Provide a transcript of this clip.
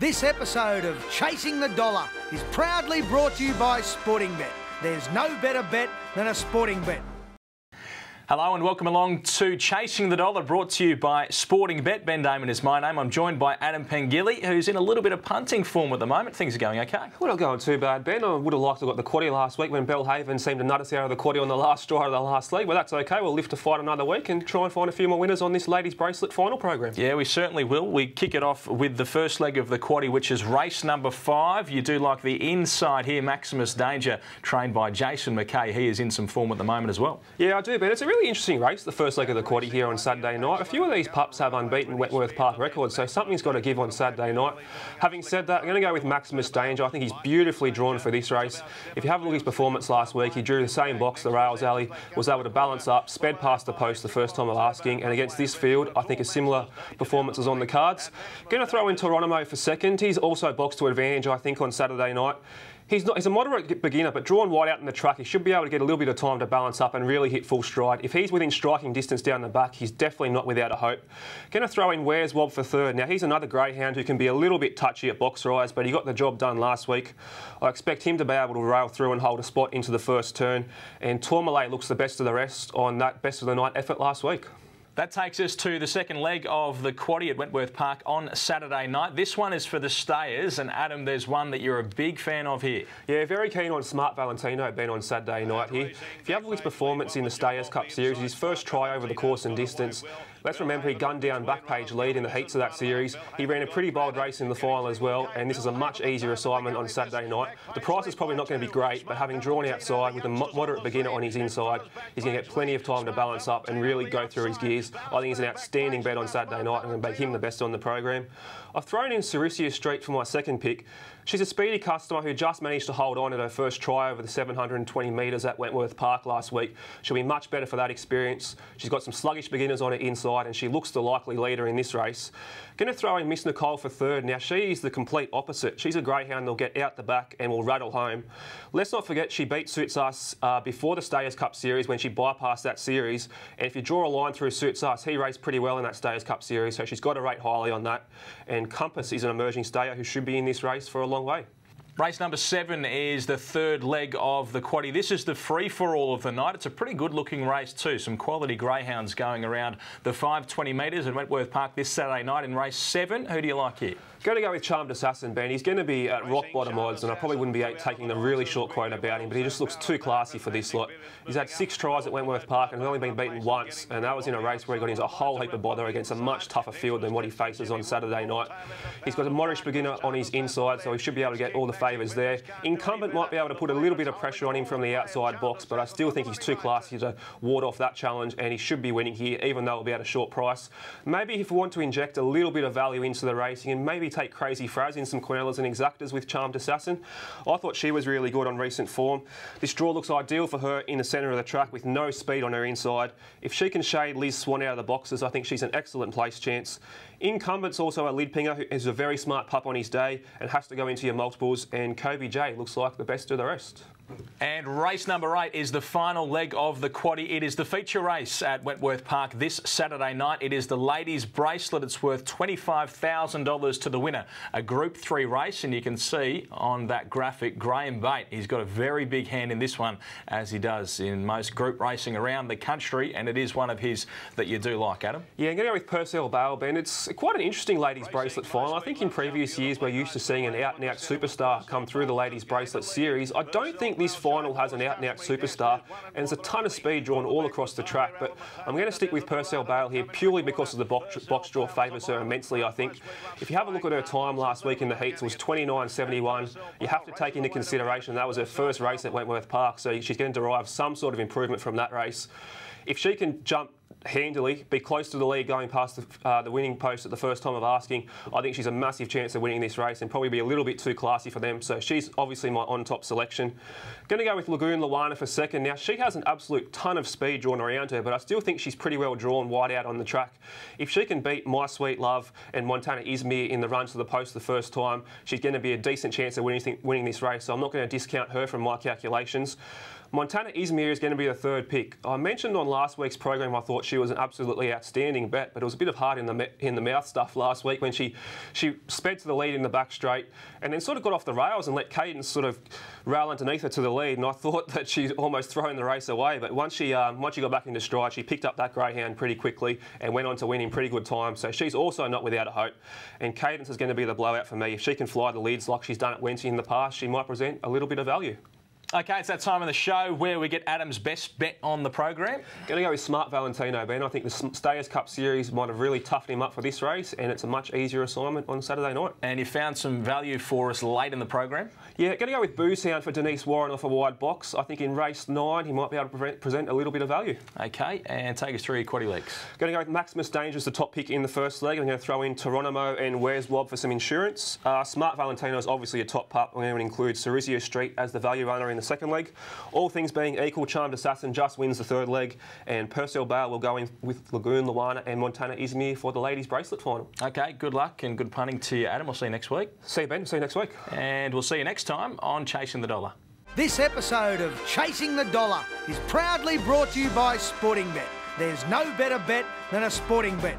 This episode of Chasing the Dollar is proudly brought to you by Sporting Bet. There's no better bet than a sporting bet. Hello and welcome along to Chasing the Dollar, brought to you by Sporting Bet. Ben Damon is my name. I'm joined by Adam Pengilly, who's in a little bit of punting form at the moment. Things are going okay. We're not going too bad, Ben. I would have liked to have got the quaddie last week when Belhaven seemed to nut us out of the quaddie on the last stride of the last league, but that's okay. We'll live to fight another week and try and find a few more winners on this Ladies Bracelet final program. Yeah, we certainly will. We kick it off with the first leg of the quaddie, which is race number 5. You do like the inside here, Maximus Danger, trained by Jason McKay. He is in some form at the moment as well. Yeah, I do, Ben. It's a really interesting race, the first leg of the quaddie here on Saturday night. A few of these pups have unbeaten Wentworth Park records, so something's got to give on Saturday night. Having said that, I'm going to go with Maximus Danger. I think he's beautifully drawn for this race. If you have a look at his performance last week, he drew the same box, the rails alley, was able to balance up, sped past the post the first time of asking, and against this field, I think a similar performance is on the cards. Going to throw in Toronto for second. He's also boxed to advantage, I think, on Saturday night. He's a moderate beginner, but drawn wide out in the track, he should be able to get a little bit of time to balance up and really hit full stride. If he's within striking distance down the back, he's definitely not without a hope. Going to throw in Where's Wob for third. Now, he's another greyhound who can be a little bit touchy at box rise, but he got the job done last week. I expect him to be able to rail through and hold a spot into the first turn. And Tourmalet looks the best of the rest on that best of the night effort last week. That takes us to the second leg of the quaddie at Wentworth Park on Saturday night. This one is for the stayers, and Adam, there's one that you're a big fan of here. Yeah, very keen on Smart Valentino being on Saturday night here. If you have a look at his performance in the Stayers Cup Series, his first try over the course and distance, let's remember he gunned down back page lead in the heats of that series. He ran a pretty bold race in the final as well, and this is a much easier assignment on Saturday night. The price is probably not going to be great, but having drawn outside with a moderate beginner on his inside, he's going to get plenty of time to balance up and really go through his gears. I think he's an outstanding bet on Saturday night. I'm going to make him the best on the program. I've thrown in Cerisia Street for my second pick. She's a speedy customer who just managed to hold on at her first try over the 720 metres at Wentworth Park last week. She'll be much better for that experience. She's got some sluggish beginners on her inside, and she looks the likely leader in this race. Going to throw in Miss Nicole for third. Now, she is the complete opposite. She's a greyhound that'll get out the back and will rattle home. Let's not forget she beat Suits Us before the Stayers Cup Series when she bypassed that series. And if you draw a line through Suits Us, he raced pretty well in that Stayers Cup Series, so she's got to rate highly on that. And Compass is an emerging stayer who should be in this race for a long way. Race number 7 is the third leg of the quaddie. This is the free-for-all of the night. It's a pretty good-looking race too. Some quality greyhounds going around the 520 metres at Wentworth Park this Saturday night in race 7. Who do you like here? Going to go with Charmed Assassin, Ben. He's going to be at rock bottom odds, and I probably wouldn't be taking the really short quote about him, but he just looks too classy for this lot. He's had 6 tries at Wentworth Park and has only been beaten once, and that was in a race where he got into a whole heap of bother against a much tougher field than what he faces on Saturday night. He's got a modest beginner on his inside, so he should be able to get all the favours there. Incumbent might be able to put a little bit of pressure on him from the outside box, but I still think he's too classy to ward off that challenge, and he should be winning here, even though it'll be at a short price. Maybe if you want to inject a little bit of value into the racing and maybe take Crazy Fraz in some Quinellas and Exactas with Charmed Assassin. I thought she was really good on recent form. This draw looks ideal for her in the centre of the track with no speed on her inside. If she can shade Liz Swan out of the boxes, I think she's an excellent place chance. Incumbent's also a lid pinger who is a very smart pup on his day and has to go into your multiples, and Kobe J looks like the best of the rest. And race number 8 is the final leg of the quaddie. It is the feature race at Wentworth Park this Saturday night. It is the Ladies Bracelet. It's worth $25,000 to the winner. A Group 3 race, and you can see on that graphic, Graham Bate. He's got a very big hand in this one, as he does in most group racing around the country, and it is one of his that you do like, Adam. Yeah, I'm going to go with Purcell Bale, Ben. It's quite an interesting Ladies Bracelet final. I think in previous years we're used to seeing an out-and-out superstar come through the Ladies Bracelet series. I don't think this final has an out-and-out superstar, and there's a ton of speed drawn all across the track, but I'm going to stick with Purcell Bale here purely because of the box draw favours her immensely, I think. If you have a look at her time last week in the heats, it was 29.71. You have to take into consideration that was her first race at Wentworth Park, so she's going to derive some sort of improvement from that race. If she can jump handily, be close to the lead going past the winning post at the first time of asking, I think she's a massive chance of winning this race and probably be a little bit too classy for them. So she's obviously my on-top selection. Going to go with Lagoon Luana for second. Now, she has an absolute ton of speed drawn around her, but I still think she's pretty well drawn wide out on the track. If she can beat My Sweet Love and Montana Izmir in the run to the post the first time, she's going to be a decent chance of winning this race. So I'm not going to discount her from my calculations. Montana Izmir is going to be the third pick. I mentioned on last week's program I thought thought she was an absolutely outstanding bet, but it was a bit of heart in the mouth stuff last week when she sped to the lead in the back straight and then sort of got off the rails and let Cadence sort of rail underneath her to the lead, and I thought that she's almost thrown the race away. But once she got back into stride, she picked up that Greyhound pretty quickly and went on to win in pretty good time. So she's also not without a hope. And Cadence is going to be the blowout for me. If she can fly the lids like she's done at Wenty in the past, she might present a little bit of value. Okay, it's that time of the show where we get Adam's best bet on the program. Going to go with Smart Valentino, Ben. I think the Stayers Cup Series might have really toughened him up for this race, and it's a much easier assignment on Saturday night. And you found some value for us late in the program? Yeah, going to go with Booze Hound for Denise Warren off a wide box. I think in race 9 he might be able to present a little bit of value. Okay, and take us through your quaddy legs. Going to go with Maximus Danger as the top pick in the first leg. I'm going to throw in Geronimo and Where's Wob for some insurance. Smart Valentino is obviously a top pup. I'm going to include Cerizio Street as the value runner in the second leg. All things being equal, Charmed Assassin just wins the third leg, and Purcell Bale will go in with Lagoon, Luana and Montana Izmir for the Ladies Bracelet final. Okay, good luck and good punting to you, Adam. We'll see you next week. See you, Ben. See you next week. And we'll see you next time on Chasing the Dollar. This episode of Chasing the Dollar is proudly brought to you by Sporting Bet. There's no better bet than a sporting bet.